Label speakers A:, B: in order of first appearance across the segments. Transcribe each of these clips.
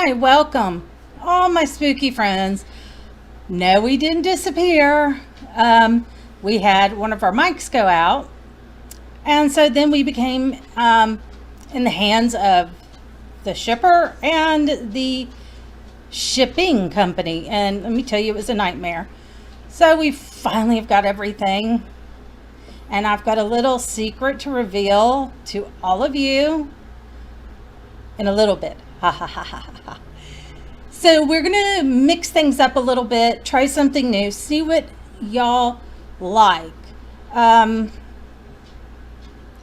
A: Hi, welcome, all my spooky friends. No, we didn't disappear. We had one of our mics go out, and so then we became in the hands of the shipper and the shipping company. And let me tell you, it was a nightmare. So we finally have got everything, and I've got a little secret to reveal to all of you in a little bit. Ha ha ha ha ha. So we're gonna mix things up a little bit, try something new, see what y'all like. And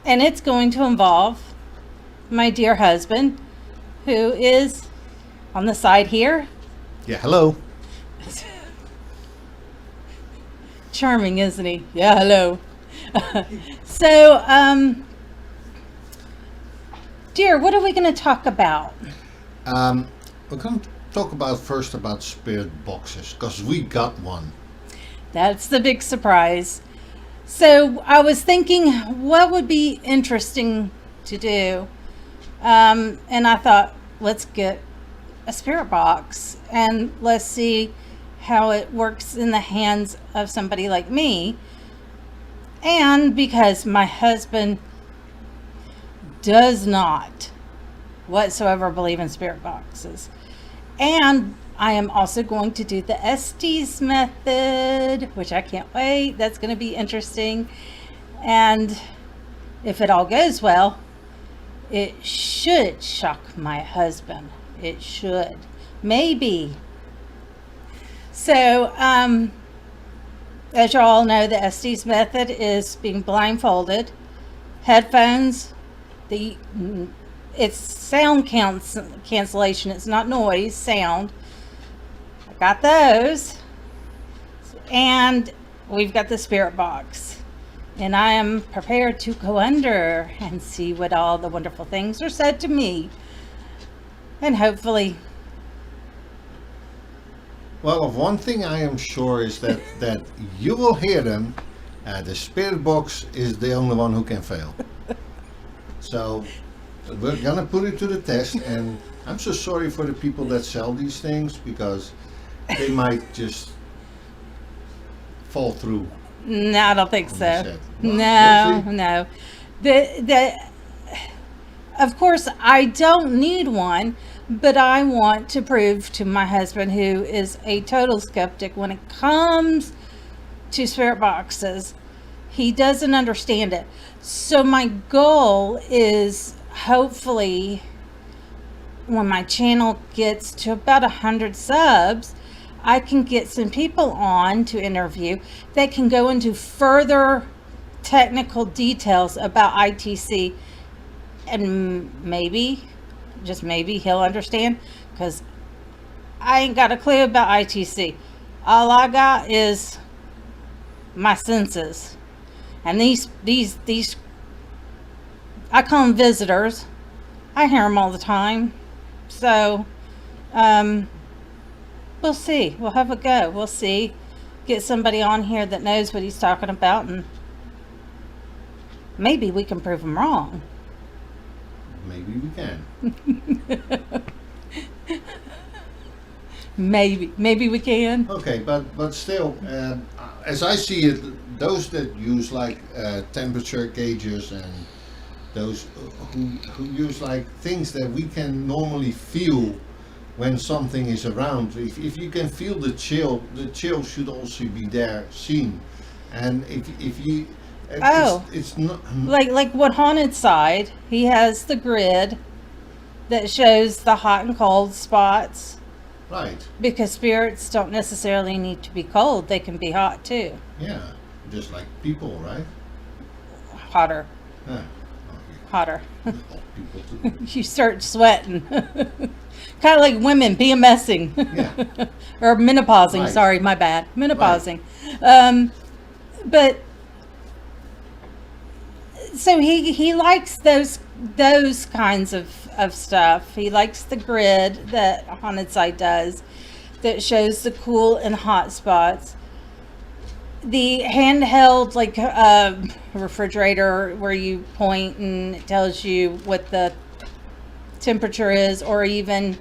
A: it's going to involve my dear husband, who is on the side here.
B: Yeah, hello.
A: Charming, isn't he? Yeah, hello. So, dear, what are we going to talk about?
B: We're going to talk first about spirit boxes, because we got one.
A: That's the big surprise. So I was thinking what would be interesting to do. And I thought, let's get a spirit box and let's see how it works in the hands of somebody like me. And because my husband does not whatsoever believe in spirit boxes. And I am also going to do the Estes method, which I can't wait. That's going to be interesting. And if it all goes well, it should shock my husband. It should. Maybe. So, as you all know, the Estes method is being blindfolded, headphones, it's sound cancellation. It's not noise, sound. I got those. And we've got the spirit box. And I am prepared to go under and see what all the wonderful things are said to me. And hopefully.
B: Well, of one thing I am sure is that you will hear them. The spirit box is the only one who can fail. So we're gonna put it to the test, and I'm so sorry for the people that sell these things, because they might just fall through.
A: No, I don't think
B: on the
A: so.
B: set. Well,
A: No,
B: we'll see.
A: no. Of course, I don't need one, but I want to prove to my husband, who is a total skeptic when it comes to spirit boxes, he doesn't understand it. So my goal is, hopefully, when my channel gets to about 100 subs, I can get some people on to interview that can go into further technical details about ITC, and maybe, just maybe, he'll understand, because I ain't got a clue about ITC. All I got is my senses, and these I call them visitors. I hear them all the time. So, we'll see. We'll have a go. We'll see. Get somebody on here that knows what he's talking about, and maybe we can prove him wrong.
B: Maybe we can.
A: Maybe we can.
B: Okay, but still, as I see it, those that use like temperature gauges and those who use like things that we can normally feel when something is around. If you can feel the chill should also be there seen. And if you it's not
A: Like what Haunted Side, he has the grid that shows the hot and cold spots,
B: right.
A: because spirits don't necessarily need to be cold. They can be hot too.
B: Yeah, just like people, right?
A: Hotter.
B: Yeah.
A: Hotter.
B: People too.
A: You start sweating. Kind of like women PMSing.
B: Yeah.
A: Or menopausing.
B: Right.
A: Sorry, my bad. Menopausing. But so he likes those kinds of stuff. He likes the grid that Haunted Side does, that shows the cool and hot spots. The handheld, like refrigerator, where you point and it tells you what the temperature is, or even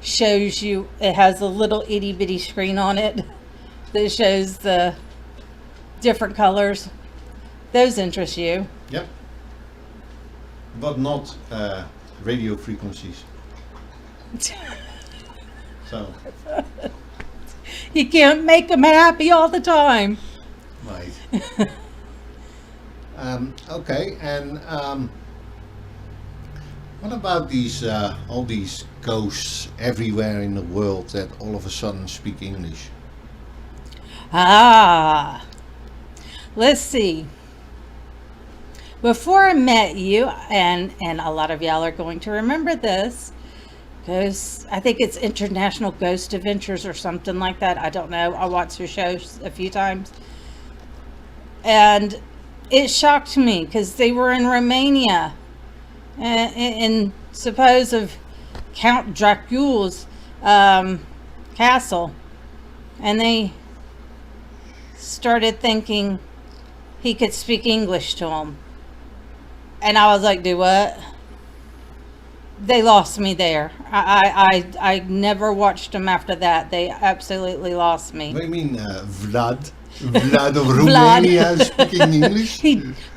A: shows you, it has a little itty bitty screen on it that shows the different colors. Those interest you.
B: Yep. But not radio frequencies. So,
A: You can't make them happy all the time.
B: right. Okay, and what about these all these ghosts everywhere in the world that all of a sudden speak English?
A: Ah, let's see. Before I met you, and a lot of y'all are going to remember this, Ghost, I think it's International Ghost Adventures or something like that. I don't know. I watched her shows a few times. And it shocked me because they were in Romania in suppose of Count Dracula's castle. And they started thinking he could speak English to them. And I was like, do what? They lost me there. I never watched them after that. They absolutely lost me.
B: What do you mean, Vlad? Vlad of Romania speaking English?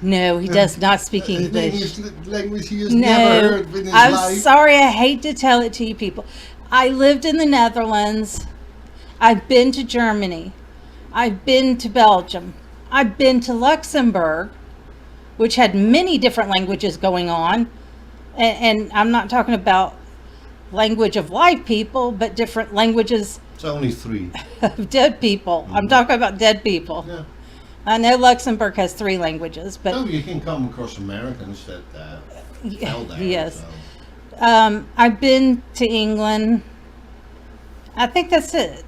A: No, he does not speak English.
B: Language he has never heard in his
A: I'm
B: life.
A: sorry, I hate to tell it to you people. I lived in the Netherlands. I've been to Germany. I've been to Belgium. I've been to Luxembourg, which had many different languages going on. And I'm not talking about language of live people, but different languages
B: It's only 3.
A: of dead people. I'm talking about dead people.
B: Yeah.
A: I know Luxembourg has 3 languages, but
B: No, you can come across Americans that fell there.
A: yes.
B: So.
A: I've been to England. I think that's it.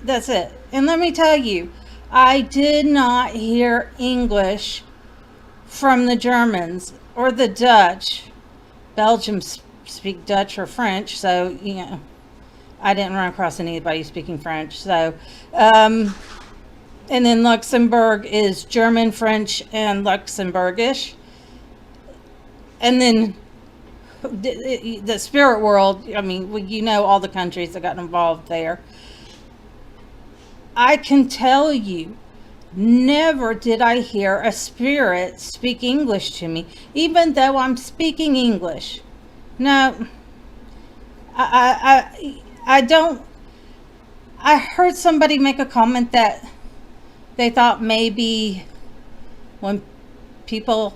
A: That's it. And let me tell you, I did not hear English from the Germans or the Dutch. Belgium speak Dutch or French, so, you know, I didn't run across anybody speaking French. So, and then Luxembourg is German, French, and Luxembourgish. And then the spirit world, I mean, you know all the countries that got involved there. I can tell you, never did I hear a spirit speak English to me, even though I'm speaking English. No, I don't. I heard somebody make a comment that they thought maybe when people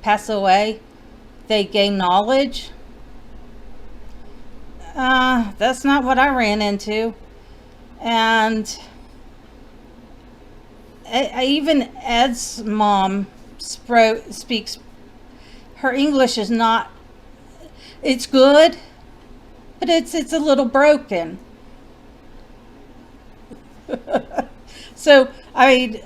A: pass away, they gain knowledge. That's not what I ran into. And even Ed's mom speaks, her English is not, it's good, but it's a little broken. So I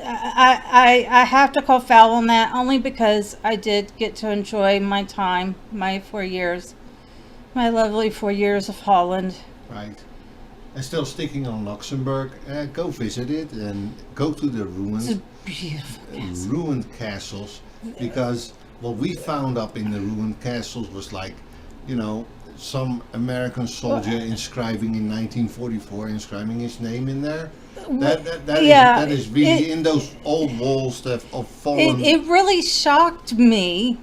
A: have to call foul on that, only because I did get to enjoy my time, my 4 years, my lovely 4 years of Holland.
B: Right. And still sticking on Luxembourg, go visit it and go to the ruins.
A: It's a beautiful castle.
B: Ruined castles, because what we found up in the ruined castles was like, you know, some American soldier inscribing in 1944, inscribing his name in there. That is really in those old walls that have fallen.
A: It really shocked me,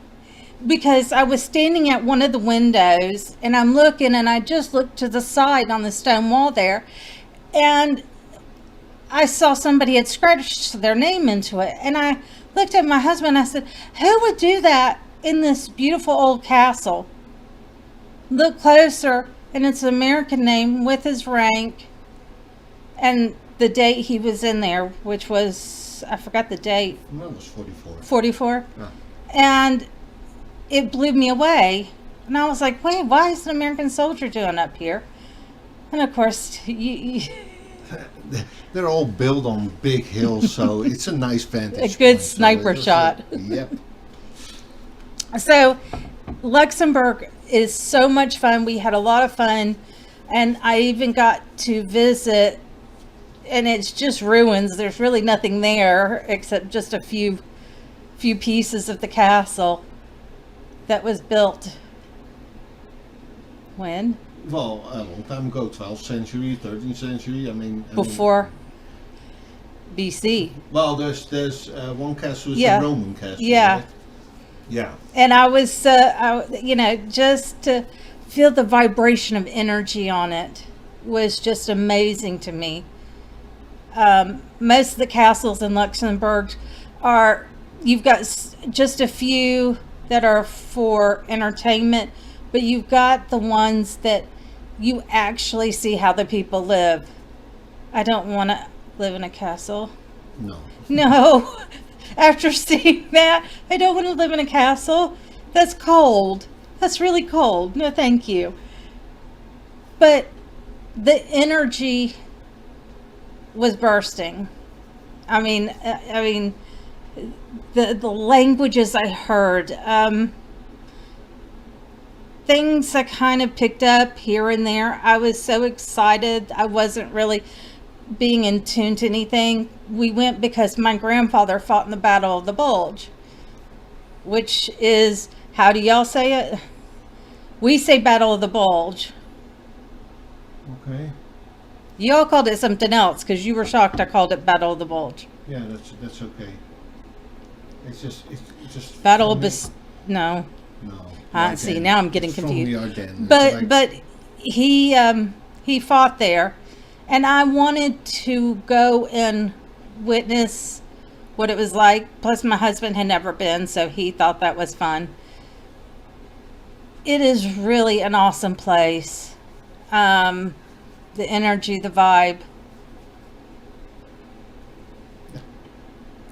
A: because I was standing at one of the windows and I'm looking, and I just looked to the side on the stone wall there, and I saw somebody had scratched their name into it. And I looked at my husband and I said, who would do that in this beautiful old castle? Look closer, and it's an American name with his rank and the date he was in there, which was, I forgot the date.
B: No, it was 44.
A: 44?
B: Yeah.
A: And it blew me away. And I was like, wait, why is an American soldier doing up here? And of course,
B: they're all built on big hills, so it's a nice vantage
A: a good
B: point.
A: sniper shot.
B: Yep.
A: So Luxembourg is so much fun. We had a lot of fun, and I even got to visit, and it's just ruins. There's really nothing there except just a few pieces of the castle that was built when
B: Well, a long time ago, 12th century, 13th century.
A: Before BC.
B: Well, there's one castle is
A: Yeah.
B: the Roman castle.
A: Yeah.
B: Right? Yeah.
A: And I was, just to feel the vibration of energy on it was just amazing to me. Most of the castles in Luxembourg you've got just a few that are for entertainment, but you've got the ones that you actually see how the people live. I don't want to live in a castle.
B: No.
A: No. After seeing that, I don't want to live in a castle. That's cold. That's really cold. No, thank you. But the energy was bursting. I mean, the languages I heard, things I kind of picked up here and there. I was so excited. I wasn't really being in tune to anything. We went because my grandfather fought in the Battle of the Bulge, which is, how do y'all say it? We say Battle of the Bulge.
B: Okay.
A: Y'all called it something else because you were shocked I called it Battle of the Bulge.
B: Yeah, that's okay. It's just
A: Battle
B: from
A: of No.
B: No.
A: See, now I'm getting
B: It's
A: confused.
B: From the Ardennes.
A: But
B: It's like-
A: but he fought there, and I wanted to go and witness what it was like. Plus, my husband had never been, so he thought that was fun. It is really an awesome place. The energy, the vibe.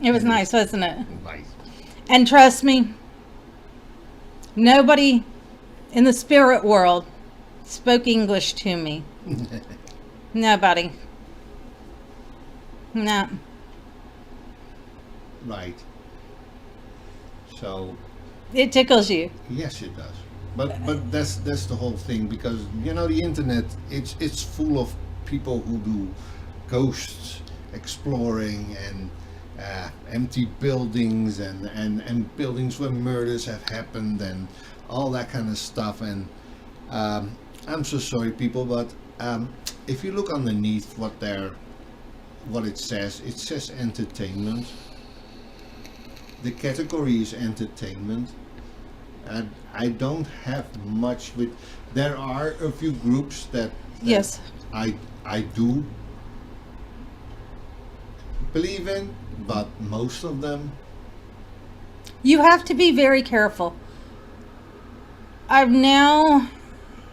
A: It was nice, wasn't it?
B: Nice.
A: And trust me, nobody in the spirit world spoke English to me. Nobody. No.
B: Right. So
A: It tickles you.
B: yes, it does. But that's the whole thing, because the internet, it's full of people who do ghosts exploring and empty buildings and buildings where murders have happened and all that kind of stuff. And I'm so sorry, people, but if you look underneath what it says entertainment. The category is entertainment. And I don't have much with. There are a few groups that
A: Yes.
B: I do believe in, but most of them,
A: You have to be very careful. I've now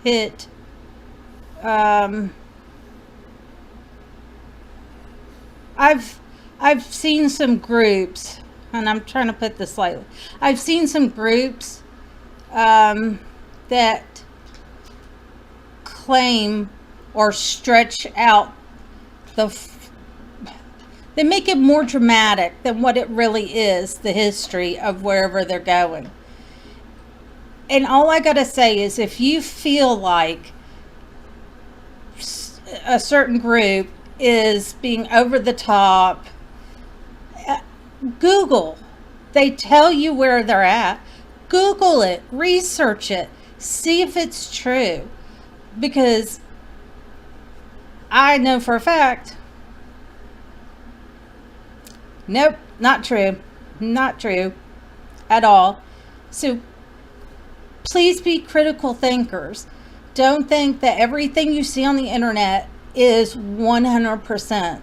A: hit I've seen some groups, and I'm trying to put this lightly. I've seen some groups that claim or stretch out they make it more dramatic than what it really is, the history of wherever they're going. And all I gotta say is, if you feel like a certain group is being over the top, Google. They tell you where they're at. Google it, research it, see if it's true. Because I know for a fact, nope, not true. Not true at all. So please be critical thinkers. Don't think that everything you see on the internet is 100%.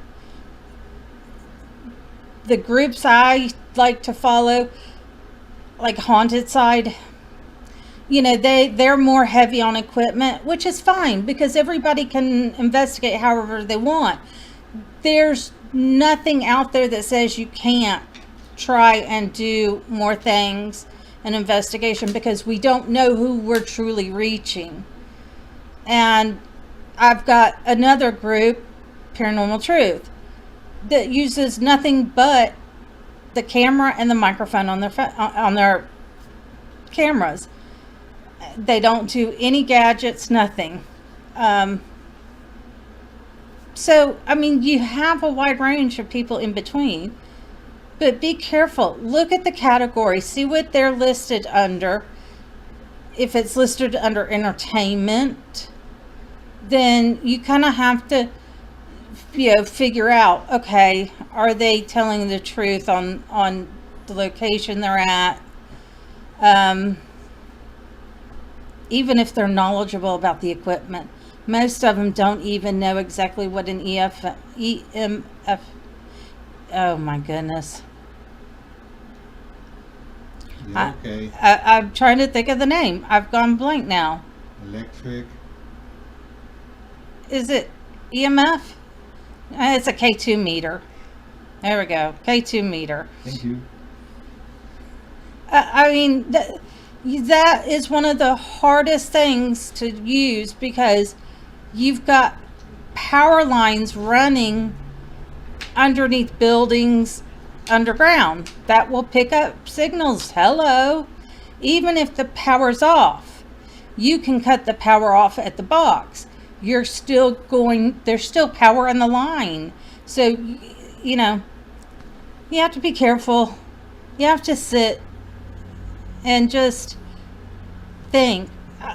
A: The groups I like to follow, like Haunted Side, they're more heavy on equipment, which is fine because everybody can investigate however they want. There's nothing out there that says you can't try and do more things and investigation, because we don't know who we're truly reaching. And I've got another group, Paranormal Truth, that uses nothing but the camera and the microphone on their cameras. They don't do any gadgets, nothing. So, you have a wide range of people in between, but be careful. Look at the category, see what they're listed under. If it's listed under entertainment, then you kind of have to, figure out, okay, are they telling the truth on the location they're at? Even if they're knowledgeable about the equipment, most of them don't even know exactly what an EMF. Oh my goodness.
B: Yeah, okay.
A: I'm trying to think of the name. I've gone blank now.
B: Electric.
A: Is it EMF? It's a K2 meter. There we go. K2 meter.
B: Thank you.
A: I mean, that is one of the hardest things to use because you've got power lines running underneath buildings underground that will pick up signals. Hello. Even if the power's off, you can cut the power off at the box. There's still power in the line. So, you have to be careful. You have to sit and just think.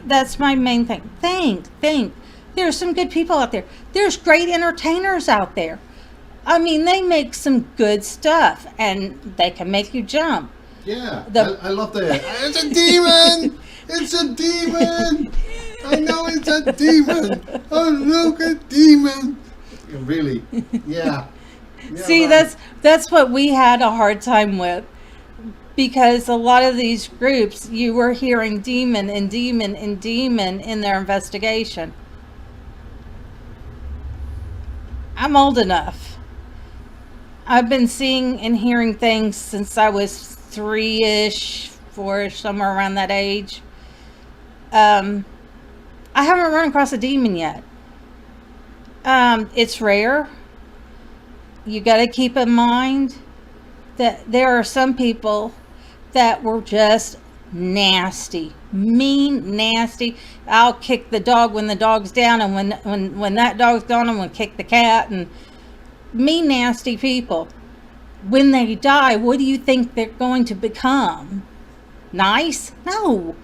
A: That's my main thing. Think. There's some good people out there. There's great entertainers out there. I mean, they make some good stuff, and they can make you jump.
B: Yeah, I love that. It's a demon! It's a demon! I know it's a demon! Oh, look, a demon! Really? Yeah.
A: See,
B: right.
A: that's what we had a hard time with. Because a lot of these groups, you were hearing demon and demon and demon in their investigation. I'm old enough. I've been seeing and hearing things since I was 3-ish, 4-ish, somewhere around that age. I haven't run across a demon yet. It's rare. You got to keep in mind that there are some people that were just nasty, mean, nasty. I'll kick the dog when the dog's down, and when that dog's gone, I'm gonna kick the cat. And mean, nasty people. When they die, what do you think they're going to become? Nice? No.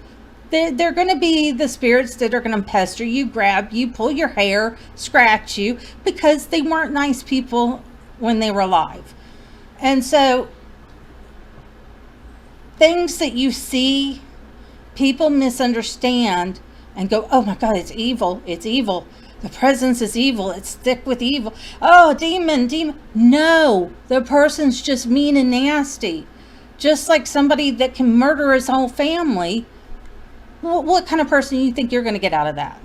A: They're going to be the spirits that are going to pester you, grab you, pull your hair, scratch you, because they weren't nice people when they were alive. And so, things that you see, people misunderstand and go, oh my God, it's evil. It's evil. The presence is evil. It's thick with evil. Oh, demon. No, the person's just mean and nasty. Just like somebody that can murder his whole family. What kind of person do you think you're going to get out of that?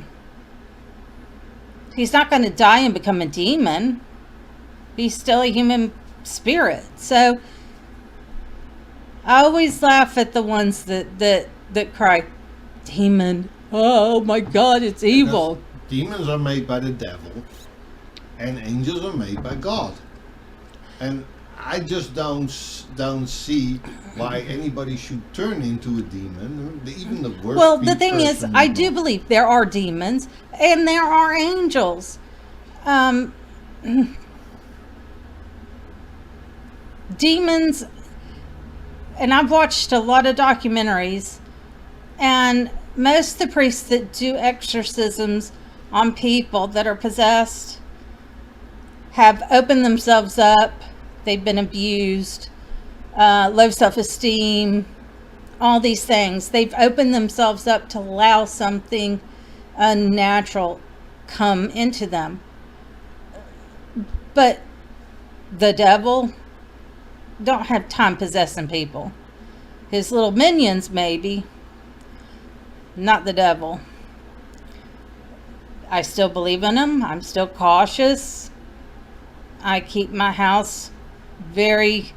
A: He's not going to die and become a demon. He's still a human spirit. So I always laugh at the ones that cry, demon. Oh my God, it's evil.
B: Because demons are made by the devil, and angels are made by God. And I just don't see why anybody should turn into a demon. Even the worst.
A: Well, the thing is, I do believe there are demons and there are angels. Demons, and I've watched a lot of documentaries, and most of the priests that do exorcisms on people that are possessed have opened themselves up. They've been abused, low self-esteem, all these things. They've opened themselves up to allow something unnatural come into them. But the devil don't have time possessing people. His little minions maybe, not the devil. I still believe in him. I'm still cautious. I keep my house very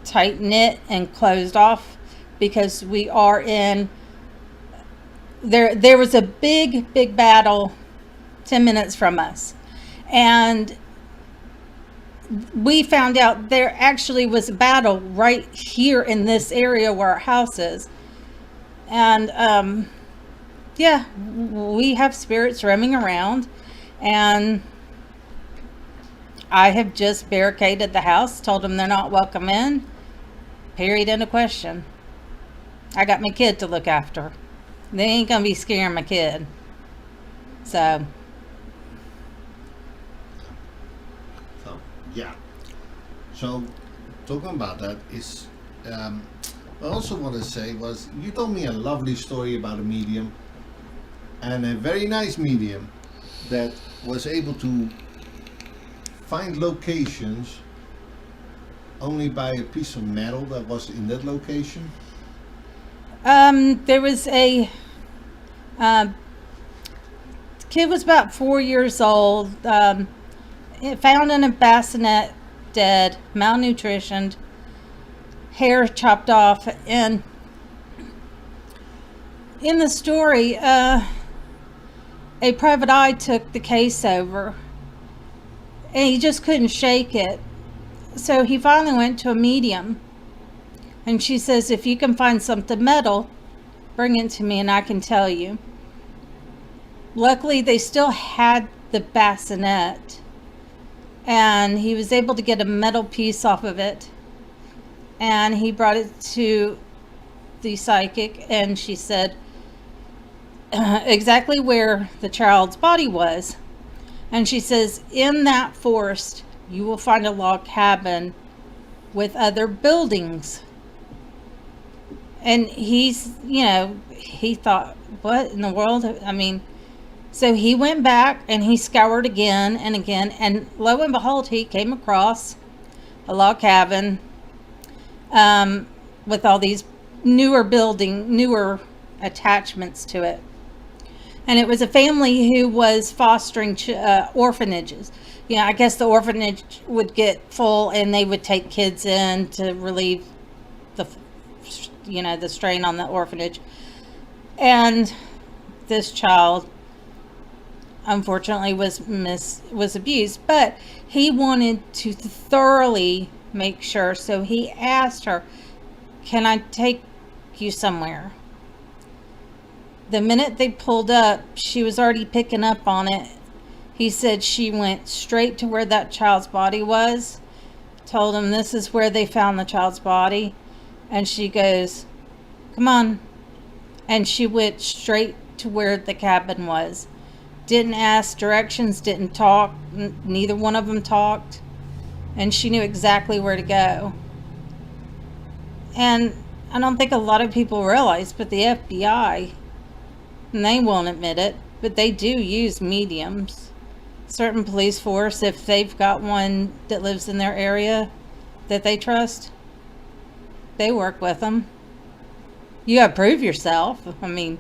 A: tight knit and closed off because we are in there was a big battle 10 minutes from us, and we found out there actually was a battle right here in this area where our house is. And yeah, we have spirits roaming around, and I have just barricaded the house, told them they're not welcome in, period, end of question. I got my kid to look after. They ain't gonna be scaring my kid. So
B: Yeah. So, talking about that is, I also want to say was you told me a lovely story about a medium, and a very nice medium that was able to find locations only by a piece of metal that was in that location.
A: There was a uh, kid was about 4 years old, found in a bassinet, dead, malnutritioned, hair chopped off, and in the story, a private eye took the case over, and he just couldn't shake it. So he finally went to a medium, and she says, if you can find something metal, bring it to me and I can tell you. Luckily, they still had the bassinet, and he was able to get a metal piece off of it, and he brought it to the psychic, and she said exactly where the child's body was. And she says, in that forest, you will find a log cabin with other buildings. And he's, he thought, what in the world? I mean, so he went back and he scoured again and again. And lo and behold, he came across a log cabin with all these newer attachments to it. And it was a family who was fostering orphanages. I guess the orphanage would get full and they would take kids in to relieve the strain on the orphanage. And this child, unfortunately, was abused. But he wanted to thoroughly make sure. So he asked her, can I take you somewhere? The minute they pulled up, she was already picking up on it. He said she went straight to where that child's body was, told him this is where they found the child's body, and she goes, come on. And she went straight to where the cabin was. Didn't ask directions, didn't talk, neither one of them talked, and she knew exactly where to go. And I don't think a lot of people realize, but the FBI, and they won't admit it, but they do use mediums. Certain police force, if they've got one that lives in their area that they trust, they work with them. You gotta prove yourself. I mean,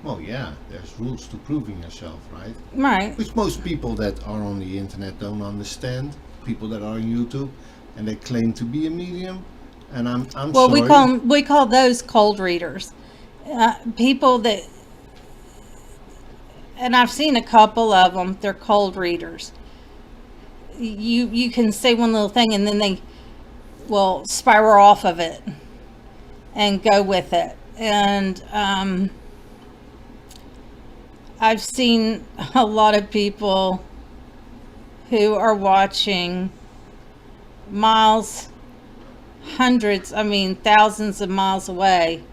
B: Well, yeah, there's rules to proving yourself, right?
A: right.
B: Which most people that are on the internet don't understand. People that are on YouTube and they claim to be a medium, and I'm
A: Well,
B: sorry.
A: we call those cold readers. People that, and I've seen a couple of them. They're cold readers. You can say one little thing and then they will spiral off of it and go with it. And I've seen a lot of people who are watching miles, hundreds, I mean thousands of miles away,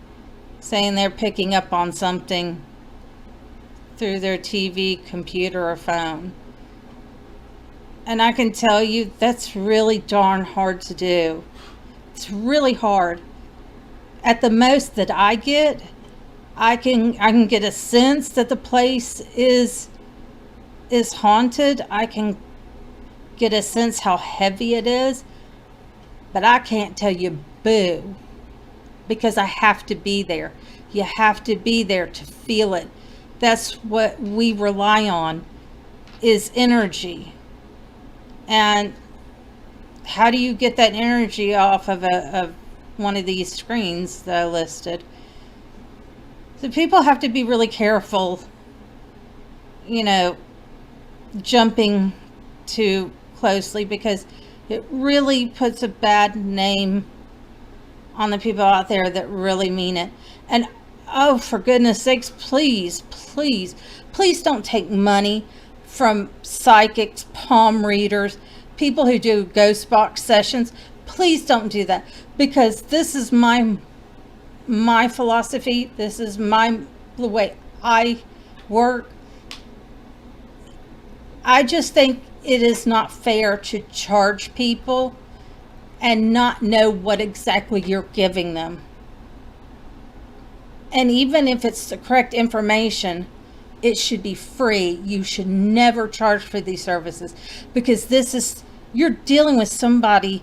A: saying they're picking up on something through their TV, computer, or phone. And I can tell you that's really darn hard to do. It's really hard. At the most that I get, I can get a sense that the place is haunted. I can get a sense how heavy it is, but I can't tell you boo, because I have to be there. You have to be there to feel it. That's what we rely on, is energy. And how do you get that energy off of one of these screens that I listed? So people have to be really careful, jumping too closely, because it really puts a bad name on the people out there that really mean it. And oh, for goodness sakes, please, please, please don't take money from psychics, palm readers, people who do ghost box sessions. Please don't do that, because this is my philosophy. This is the way I work. I just think it is not fair to charge people and not know what exactly you're giving them. And even if it's the correct information, it should be free. You should never charge for these services, because you're dealing with somebody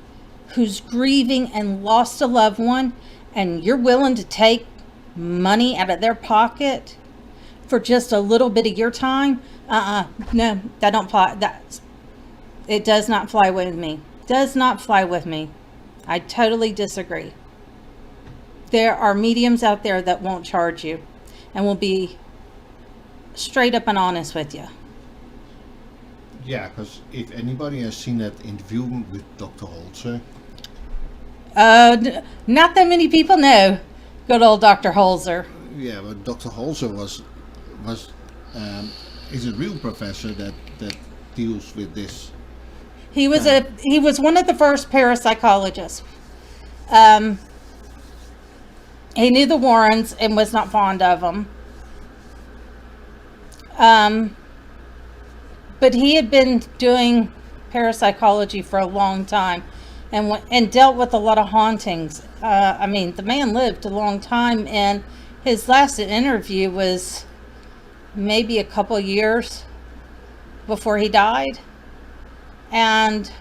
A: who's grieving and lost a loved one, and you're willing to take money out of their pocket for just a little bit of your time. No, that don't fly. It does not fly with me. Does not fly with me. I totally disagree. There are mediums out there that won't charge you and will be straight up and honest with you.
B: Yeah, because if anybody has seen that interview with Dr. Holzer,
A: Not that many people know. Good old Dr. Holzer.
B: yeah, but Dr. Holzer is a real professor that deals with this.
A: He was one of the first parapsychologists. He knew the Warrens and was not fond of them. But he had been doing parapsychology for a long time, and dealt with a lot of hauntings. The man lived a long time, and his last interview was maybe a couple years before he died. And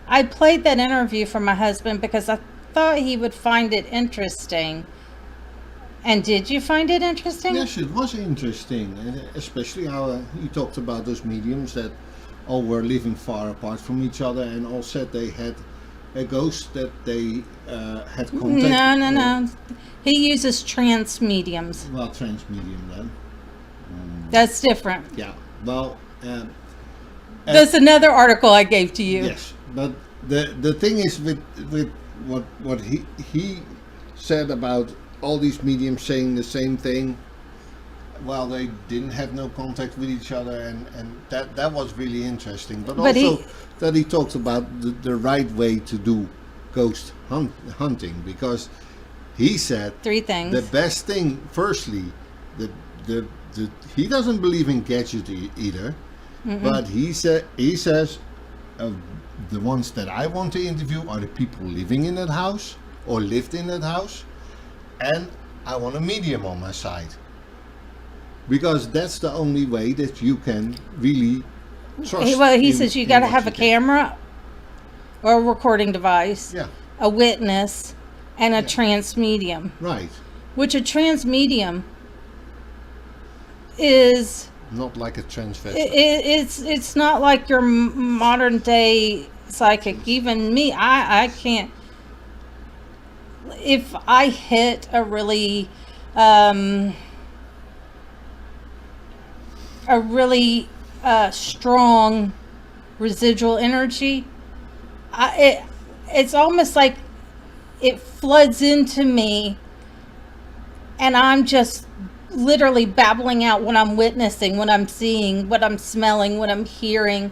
A: I played that interview for my husband because I thought he would find it interesting. And did you find it interesting?
B: Yes, it was interesting, and especially how he talked about those mediums that all were living far apart from each other, and all said they had a ghost that they had contact.
A: No. He uses trance mediums.
B: Well, trans medium then.
A: That's different.
B: Yeah. Well.
A: That's another article I gave to you.
B: Yes, but the thing is with what he said about all these mediums saying the same thing. Well, they didn't have no contact with each other, and that was really interesting. But also that he talked about the right way to do ghost hunting, because he said
A: 3 things.
B: The best thing, firstly, he doesn't believe in gadgets either, but he says the ones that I want to interview are the people living in that house or lived in that house, and I want a medium on my side, because that's the only way that you can really trust.
A: He says you got to have a camera or a recording device, a witness, and a trance medium.
B: Right.
A: Which a trance medium is
B: not like a transvestite.
A: It's not like your modern day psychic. Even me, I can't. If I hit a really strong residual energy, it's almost like it floods into me, and I'm just literally babbling out what I'm witnessing, what I'm seeing, what I'm smelling, what I'm hearing,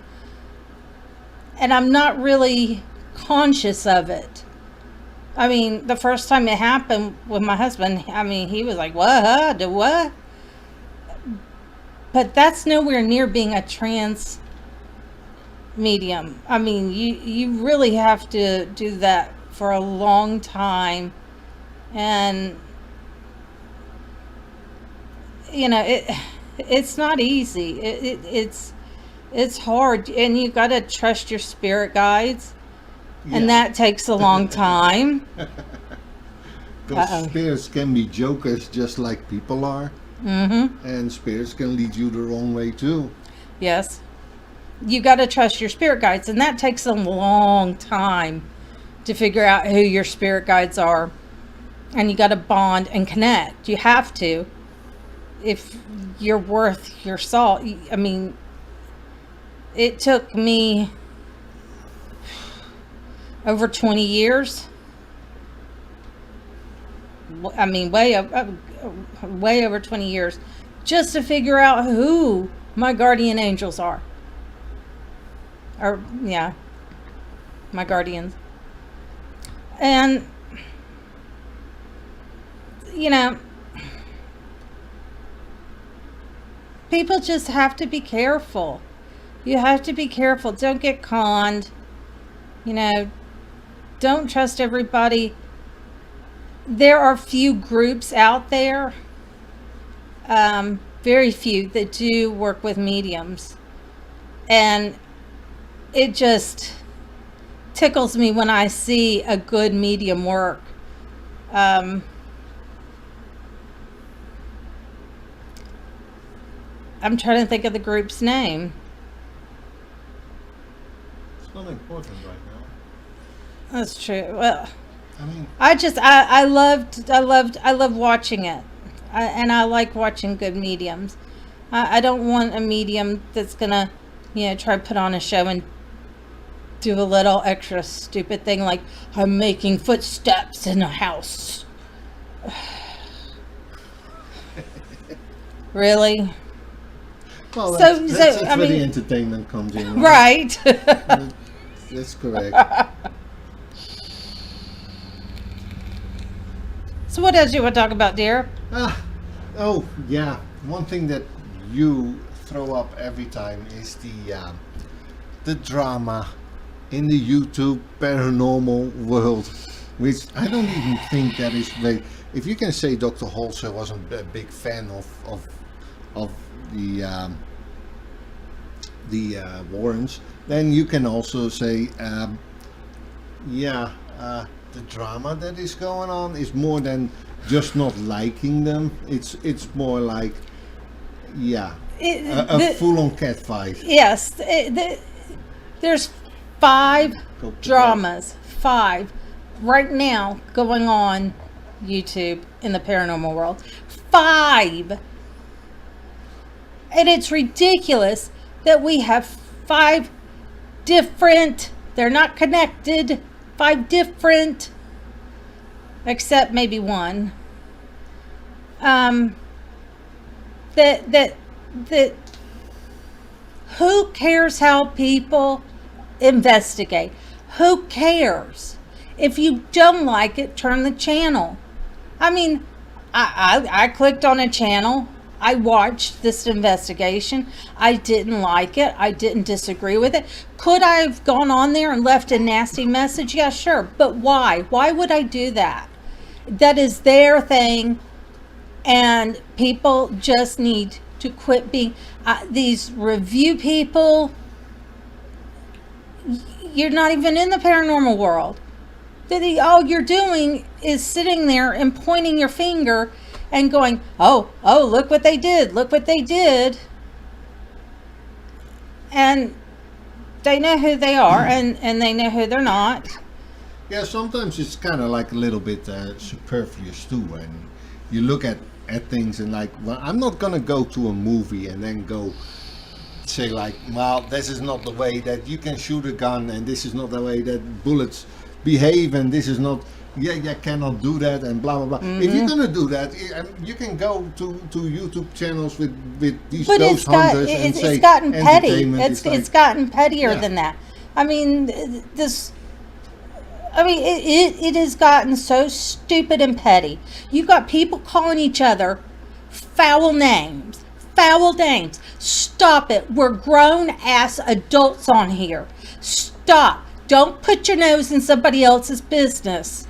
A: and I'm not really conscious of it. I mean, the first time it happened with my husband, he was like, what? What? But that's nowhere near being a trance medium. You really have to do that for a long time. And, it's not easy. It's hard. And you got to trust your spirit guides. And that takes a long time.
B: Because spirits can be jokers just like people are. Mm-hmm. And spirits can lead you the wrong way too.
A: Yes. You got to trust your spirit guides. And that takes a long time to figure out who your spirit guides are. And you got to bond and connect. You have to. If you're worth your salt. It took me over 20 years. Way over 20 years, just to figure out who my guardian angels are. My guardians. And, people just have to be careful. You have to be careful. Don't get conned. You know, don't trust everybody. There are few groups out there, very few, that do work with mediums. And it just tickles me when I see a good medium work. I'm trying to think of the group's name.
B: It's not important right now.
A: That's true. Well,
B: I mean,
A: I love watching it. And I like watching good mediums. I don't want a medium that's gonna, try to put on a show and do a little extra stupid thing like, I'm making footsteps in a house. Really?
B: well,
A: So-
B: that's
A: I
B: where the
A: mean-
B: entertainment comes in.
A: Right.
B: That's correct.
A: So what else you want to talk about, dear?
B: Oh, yeah. One thing that you throw up every time is the drama in the YouTube paranormal world, which I don't even think that is very. If you can say Dr. Holzer wasn't a big fan of the Warrens, then you can also say, the drama that is going on is more than just not liking them. It's more like, a full-on cat fight.
A: Yes, there's 5
B: Go to
A: dramas, 5 right now going on YouTube in the paranormal world. 5, and it's ridiculous that we have 5 different. They're not connected. 5 different, except maybe one. That who cares how people investigate? Who cares? If you don't like it, turn the channel. I mean, I clicked on a channel. I watched this investigation. I didn't like it. I didn't disagree with it. Could I have gone on there and left a nasty message? Yeah, sure. But why? Why would I do that? That is their thing. And people just need to quit being these review people. You're not even in the paranormal world. All you're doing is sitting there and pointing your finger and going, oh, look what they did. Look what they did. And they know who they are, and they know who they're not.
B: Yeah, sometimes it's kind of like a little bit superfluous too. And you look at things and like, well, I'm not going to go to a movie and then go say like, well, this is not the way that you can shoot a gun, and this is not the way that bullets behave, and this is not, you cannot do that, and blah, blah, blah.
A: Mm-hmm.
B: If you're going to do that, you can go to YouTube channels with these
A: But
B: ghost hunters and say
A: it's gotten petty.
B: entertainment
A: It's
B: is like-
A: it's gotten pettier
B: Yeah.
A: than that. I mean, it has gotten so stupid and petty. You've got people calling each other foul names. Foul names. Stop it. We're grown ass adults on here. Stop. Don't put your nose in somebody else's business.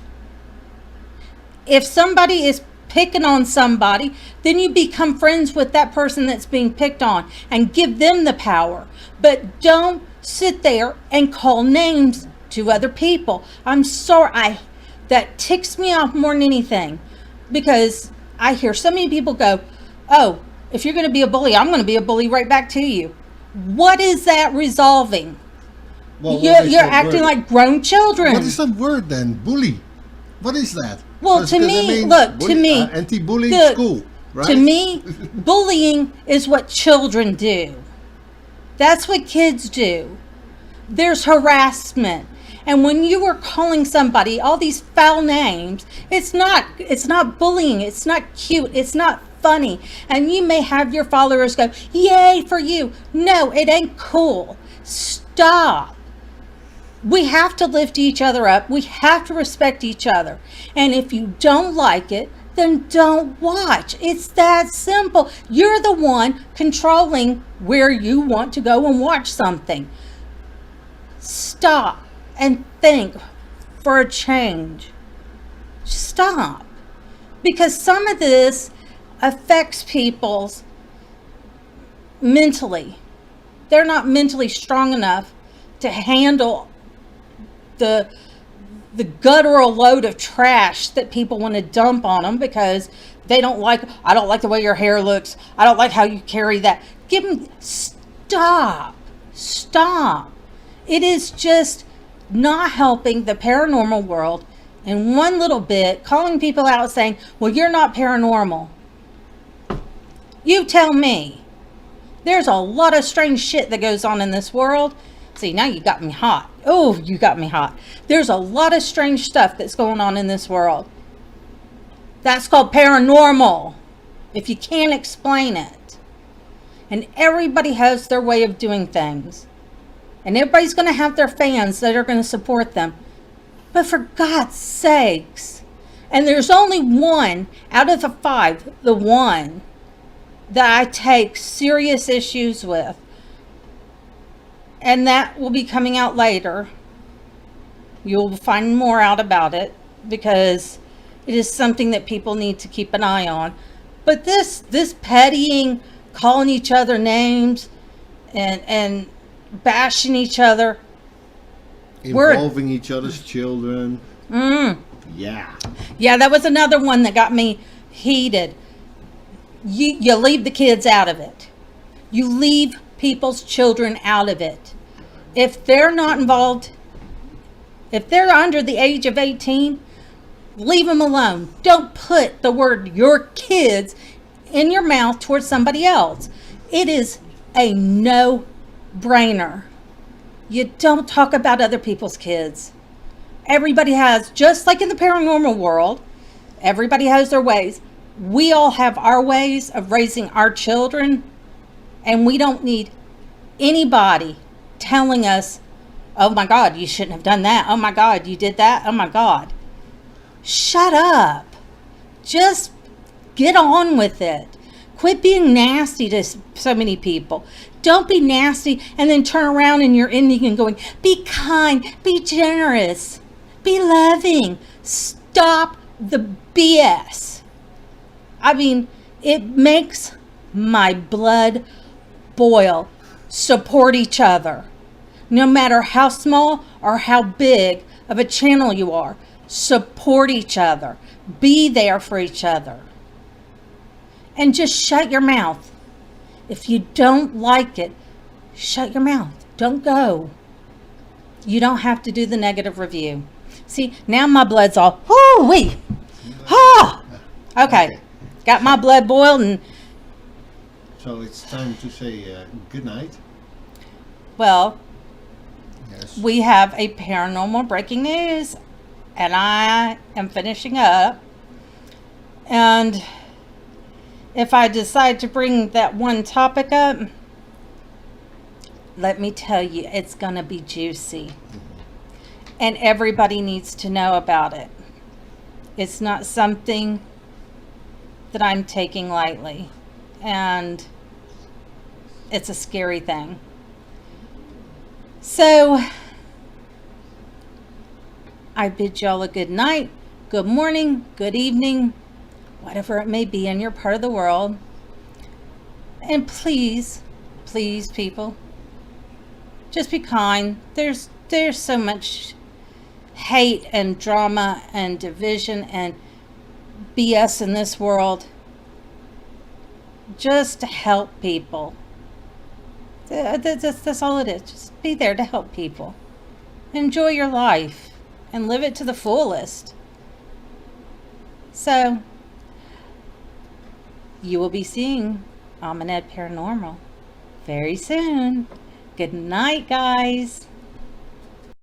A: If somebody is picking on somebody, then you become friends with that person that's being picked on and give them the power. But don't sit there and call names to other people. I'm sorry. That ticks me off more than anything, because I hear so many people go, oh, if you're going to be a bully, I'm going to be a bully right back to you. What is that resolving?
B: Well, what
A: You're
B: is that
A: acting
B: word?
A: like grown children.
B: What is that word then? Bully. What is that?
A: Well, to me, look, to me,
B: anti-bullying
A: the-
B: school, right?
A: To me, bullying is what children do. That's what kids do. There's harassment. And when you are calling somebody all these foul names, it's not bullying. It's not cute. It's not funny. And you may have your followers go, yay for you. No, it ain't cool. Stop. We have to lift each other up. We have to respect each other. And if you don't like it, then don't watch. It's that simple. You're the one controlling where you want to go and watch something. Stop and think for a change. Stop. Because some of this affects people's mentally. They're not mentally strong enough to handle the guttural load of trash that people want to dump on them because I don't like the way your hair looks. I don't like how you carry that. Stop. It is just not helping the paranormal world in one little bit, calling people out saying, well, you're not paranormal. You tell me. There's a lot of strange shit that goes on in this world. See, now you got me hot. Oh, you got me hot. There's a lot of strange stuff that's going on in this world. That's called paranormal, if you can't explain it. And everybody has their way of doing things. And everybody's going to have their fans that are going to support them. But for God's sakes, and there's only one out of the 5, the one that I take serious issues with. And that will be coming out later. You'll find more out about it because it is something that people need to keep an eye on. But this pettying, calling each other names and bashing each other,
B: involving each other's children. Yeah,
A: that was another one that got me heated. You leave the kids out of it. You leave people's children out of it. If they're not involved, if they're under the age of 18, leave them alone. Don't put the word your kids in your mouth towards somebody else. It is a no-brainer. You don't talk about other people's kids. Everybody has, just like in the paranormal world, everybody has their ways. We all have our ways of raising our children, and we don't need anybody telling us, oh my God, you shouldn't have done that. Oh my God, you did that. Oh my God. Shut up. Just get on with it. Quit being nasty to so many people. Don't be nasty and then turn around and you're ending and going, be kind, be generous, be loving. Stop the BS. I mean, it makes my blood boil. Support each other. No matter how small or how big of a channel you are, support each other. Be there for each other. And just shut your mouth. If you don't like it, shut your mouth. Don't go. You don't have to do the negative review. See, now my blood's all, whoo-wee. Ah! Okay. Got my blood boiled and...
B: So it's time to say good night.
A: Well,
B: yes.
A: We have a paranormal breaking news, and I am finishing up. And if I decide to bring that one topic up, let me tell you, it's going to be juicy. And everybody needs to know about it. It's not something that I'm taking lightly. And it's a scary thing. So, I bid y'all a good night, good morning, good evening, whatever it may be in your part of the world. And please, please, people, just be kind. There's so much hate and drama and division and BS in this world. Just to help people. That's all it is. Just be there to help people. Enjoy your life and live it to the fullest. So, you will be seeing AmeNed Paranormal very soon. Good night, guys.